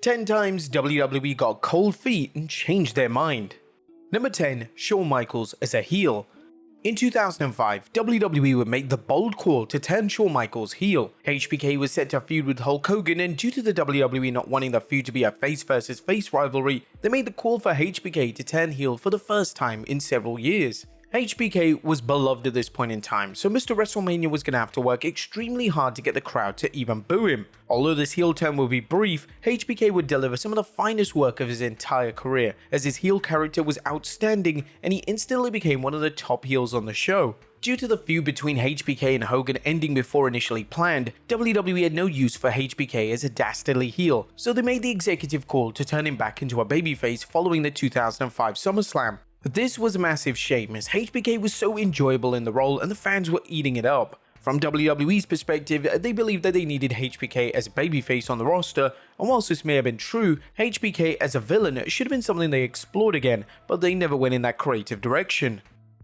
10 times WWE got cold feet and changed their mind. Number 10. Shawn Michaels as a heel. In 2005, WWE would make the bold call to turn Shawn Michaels heel. HBK was set to feud with Hulk Hogan, and due to the WWE not wanting the feud to be a face versus face rivalry, they made the call for HBK to turn heel for the first time in several years. HBK was beloved at this point in time, so Mr. WrestleMania was going to have to work extremely hard to get the crowd to even boo him. Although this heel turn would be brief, HBK would deliver some of the finest work of his entire career, as his heel character was outstanding and he instantly became one of the top heels on the show. Due to the feud between HBK and Hogan ending before initially planned, WWE had no use for HBK as a dastardly heel, so they made the executive call to turn him back into a babyface following the 2005 SummerSlam. This was a massive shame, as HBK was so enjoyable in the role and the fans were eating it up. From WWE's perspective, they believed that they needed HBK as a babyface on the roster, and whilst this may have been true, HBK as a villain should have been something they explored again, but they never went in that creative direction.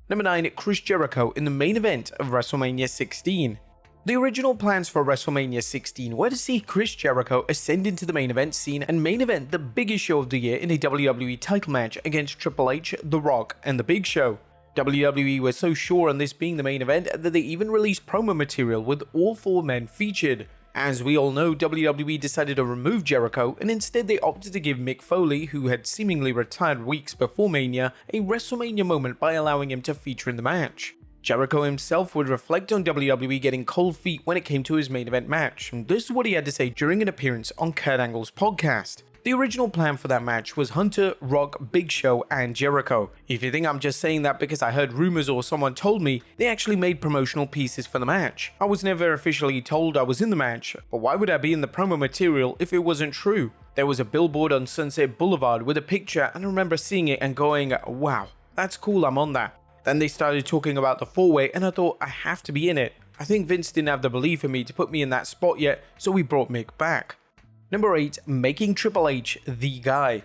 Number 9. Chris Jericho in the main event of WrestleMania 16. The original plans for WrestleMania 16 were to see Chris Jericho ascend into the main event scene and main event the biggest show of the year in a WWE title match against Triple H, The Rock, and The Big Show. WWE was so sure on this being the main event that they even released promo material with all four men featured. As we all know, WWE decided to remove Jericho, and instead they opted to give Mick Foley, who had seemingly retired weeks before Mania, a WrestleMania moment by allowing him to feature in the match. Jericho himself would reflect on WWE getting cold feet when it came to his main event match, and this is what he had to say during an appearance on Kurt Angle's podcast. The original plan for that match was Hunter, Rock, Big Show, and Jericho. If you think I'm just saying that because I heard rumors or someone told me, they actually made promotional pieces for the match. I was never officially told I was in the match, but why would I be in the promo material if it wasn't true? There was a billboard on Sunset Boulevard with a picture, and I remember seeing it and going, wow, that's cool, I'm on that. Then they started talking about the four-way, and I thought I have to be in it. I think Vince didn't have the belief in me to put me in that spot yet, so we brought Mick back. Number 8. Making Triple H the guy.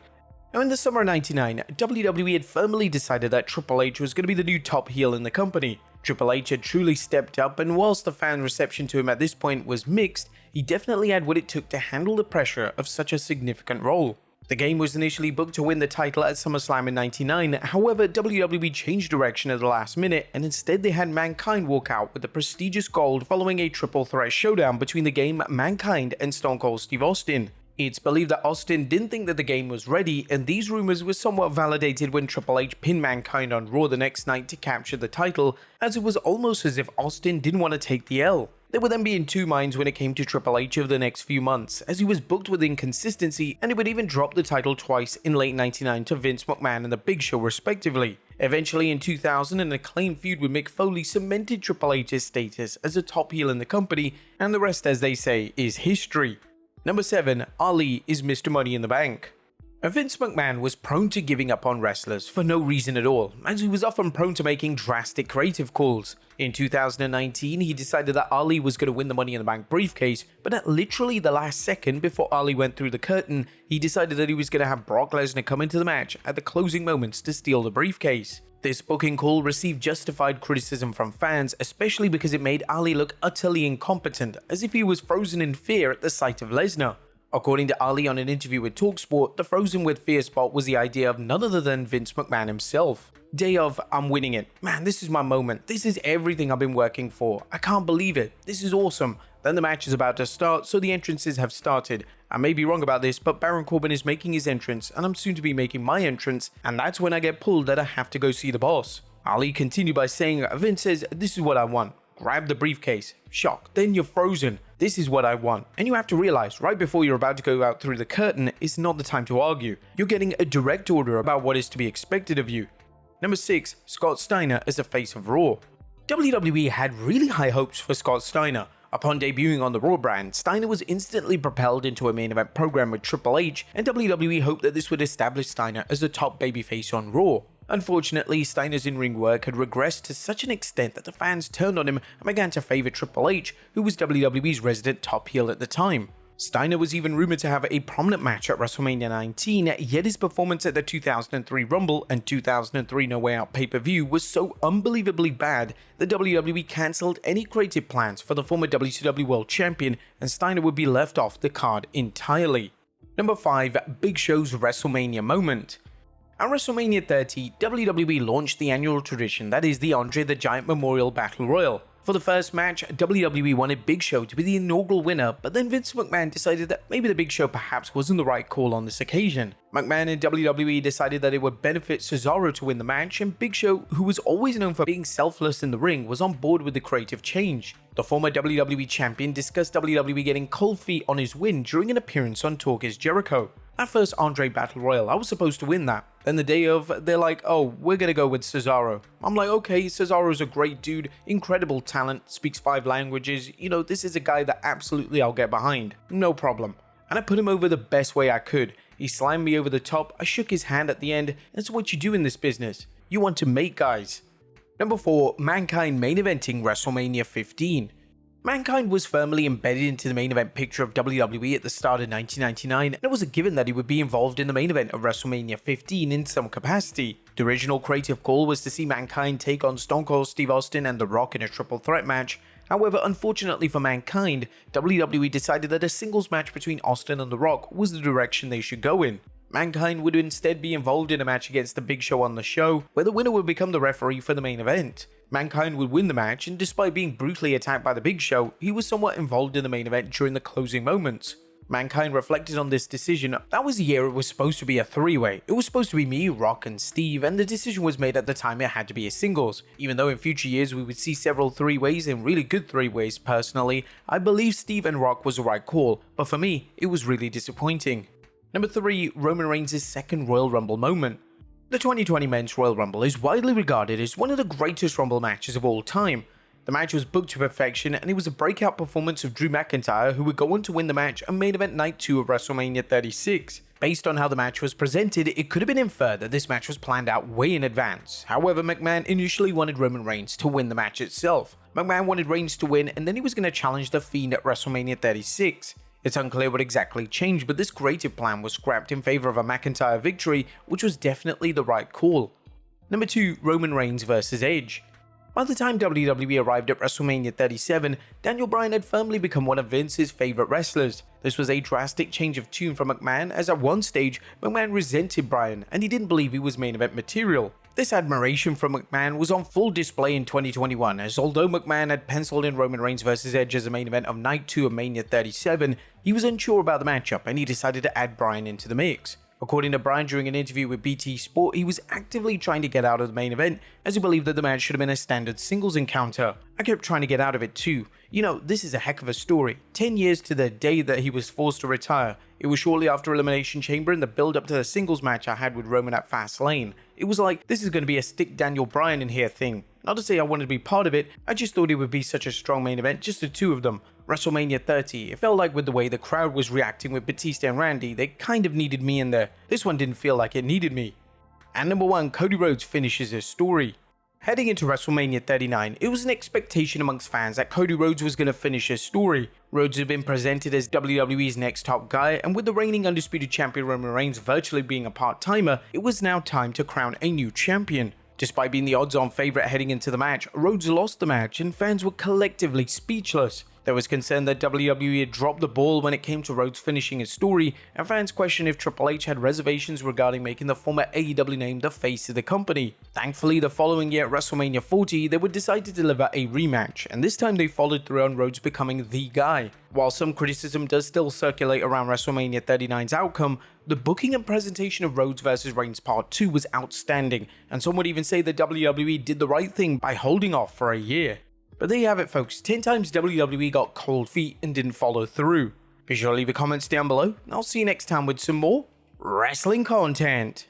Now in the summer of '99, WWE had firmly decided that Triple H was going to be the new top heel in the company. Triple H had truly stepped up, and whilst the fan reception to him at this point was mixed, he definitely had what it took to handle the pressure of such a significant role. The game was initially booked to win the title at SummerSlam in '99, however WWE changed direction at the last minute and instead they had Mankind walk out with the prestigious gold following a triple threat showdown between the game, Mankind, and Stone Cold Steve Austin. It's believed that Austin didn't think that the game was ready, and these rumors were somewhat validated when Triple H pinned Mankind on Raw the next night to capture the title, as it was almost as if Austin didn't want to take the L. They would then be in two minds when it came to Triple H over the next few months, as he was booked with inconsistency and he would even drop the title twice in late '99 to Vince McMahon and The Big Show respectively. Eventually in 2000, an acclaimed feud with Mick Foley cemented Triple H's status as a top heel in the company, and the rest, as they say, is history. Number 7. Ali is Mr. Money in the Bank. Vince McMahon was prone to giving up on wrestlers for no reason at all, as he was often prone to making drastic creative calls. In 2019, he decided that Ali was going to win the Money in the Bank briefcase, but at literally the last second before Ali went through the curtain, he decided that he was going to have Brock Lesnar come into the match at the closing moments to steal the briefcase. This booking call received justified criticism from fans, especially because it made Ali look utterly incompetent, as if he was frozen in fear at the sight of Lesnar. According to Ali on an interview with TalkSport, the frozen with fear spot was the idea of none other than Vince McMahon himself. Day of, I'm winning it. Man, this is my moment. This is everything I've been working for. I can't believe it. This is awesome. Then the match is about to start, so the entrances have started. I may be wrong about this, but Baron Corbin is making his entrance, and I'm soon to be making my entrance, and that's when I get pulled that I have to go see the boss. Ali continued by saying, Vince says, this is what I want. Grab the briefcase. Shock. Then you're frozen. This is what I want. And you have to realize, right before you're about to go out through the curtain, it's not the time to argue. You're getting a direct order about what is to be expected of you. Number 6. Scott Steiner as the face of Raw. WWE had really high hopes for Scott Steiner. Upon debuting on the Raw brand, Steiner was instantly propelled into a main event program with Triple H, and WWE hoped that this would establish Steiner as the top babyface on Raw. Unfortunately, Steiner's in-ring work had regressed to such an extent that the fans turned on him and began to favor Triple H, who was WWE's resident top heel at the time. Steiner was even rumored to have a prominent match at WrestleMania 19, yet his performance at the 2003 Rumble and 2003 No Way Out pay-per-view was so unbelievably bad that WWE cancelled any creative plans for the former WCW World Champion, and Steiner would be left off the card entirely. Number 5. Big Show's WrestleMania moment. At WrestleMania 30, WWE launched the annual tradition that is the Andre the Giant Memorial Battle Royal. For the first match, WWE wanted Big Show to be the inaugural winner, but then Vince McMahon decided that maybe the Big Show perhaps wasn't the right call on this occasion. McMahon and WWE decided that it would benefit Cesaro to win the match, and Big Show, who was always known for being selfless in the ring, was on board with the creative change. The former WWE champion discussed WWE getting cold feet on his win during an appearance on Talk is Jericho. That first Andre Battle Royal, I was supposed to win that. Then the day of, they're like, oh, we're gonna go with Cesaro. I'm like, okay, Cesaro's a great dude, incredible talent, speaks 5 languages, this is a guy that absolutely I'll get behind. No problem. And I put him over the best way I could. He slammed me over the top, I shook his hand at the end, and that's what you do in this business. You want to make guys. Number 4, Mankind main eventing WrestleMania 15. Mankind was firmly embedded into the main event picture of WWE at the start of 1999, and it was a given that he would be involved in the main event of WrestleMania 15 in some capacity. The original creative call was to see Mankind take on Stone Cold Steve Austin and The Rock in a triple threat match. However, unfortunately for Mankind, WWE decided that a singles match between Austin and The Rock was the direction they should go in. Mankind would instead be involved in a match against the Big Show on the show, where the winner would become the referee for the main event. Mankind would win the match, and despite being brutally attacked by the Big Show, he was somewhat involved in the main event during the closing moments. Mankind reflected on this decision. That was the year it was supposed to be a 3-way. It was supposed to be me, Rock, and Steve, and the decision was made at the time it had to be a singles. Even though in future years we would see several 3-ways and really good 3-ways personally, I believe Steve and Rock was the right call, but for me, it was really disappointing. Number 3, Roman Reigns' second Royal Rumble moment. The 2020 Men's Royal Rumble is widely regarded as one of the greatest Rumble matches of all time. The match was booked to perfection, and it was a breakout performance of Drew McIntyre, who would go on to win the match on main event night 2 of WrestleMania 36. Based on how the match was presented, it could have been inferred that this match was planned out way in advance. However, McMahon initially wanted Roman Reigns to win the match itself. McMahon wanted Reigns to win, and then he was going to challenge The Fiend at WrestleMania 36. It's unclear what exactly changed, but this creative plan was scrapped in favor of a McIntyre victory, which was definitely the right call. Number 2, Roman Reigns vs Edge. By the time WWE arrived at WrestleMania 37, Daniel Bryan had firmly become one of Vince's favorite wrestlers. This was a drastic change of tune from McMahon, as at one stage, McMahon resented Bryan and he didn't believe he was main event material. This admiration from McMahon was on full display in 2021, as although McMahon had penciled in Roman Reigns vs Edge as a main event of Night 2 of Mania 37, he was unsure about the matchup and he decided to add Bryan into the mix. According to Bryan during an interview with BT Sport, he was actively trying to get out of the main event, as he believed that the match should have been a standard singles encounter. I kept trying to get out of it too. This is a heck of a story. 10 years to the day that he was forced to retire. It was shortly after Elimination Chamber and the build up to the singles match I had with Roman at Fastlane. It was like, this is going to be a stick Daniel Bryan in here thing. Not to say I wanted to be part of it, I just thought it would be such a strong main event, just the two of them. WrestleMania 30, it felt like with the way the crowd was reacting with Batista and Randy, they kind of needed me in there. This one didn't feel like it needed me. And number 1, Cody Rhodes finishes his story. Heading into WrestleMania 39, it was an expectation amongst fans that Cody Rhodes was going to finish his story. Rhodes had been presented as WWE's next top guy, and with the reigning undisputed champion Roman Reigns virtually being a part-timer, it was now time to crown a new champion. Despite being the odds-on favorite heading into the match, Rhodes lost the match and fans were collectively speechless. There was concern that WWE had dropped the ball when it came to Rhodes finishing his story, and fans questioned if Triple H had reservations regarding making the former AEW name the face of the company. Thankfully, the following year at WrestleMania 40, they would decide to deliver a rematch, and this time they followed through on Rhodes becoming the guy. While some criticism does still circulate around WrestleMania 39's outcome, the booking and presentation of Rhodes vs Reigns Part 2 was outstanding, and some would even say that WWE did the right thing by holding off for a year. But there you have it folks, 10 times WWE got cold feet and didn't follow through. Be sure to leave your comments down below, and I'll see you next time with some more wrestling content.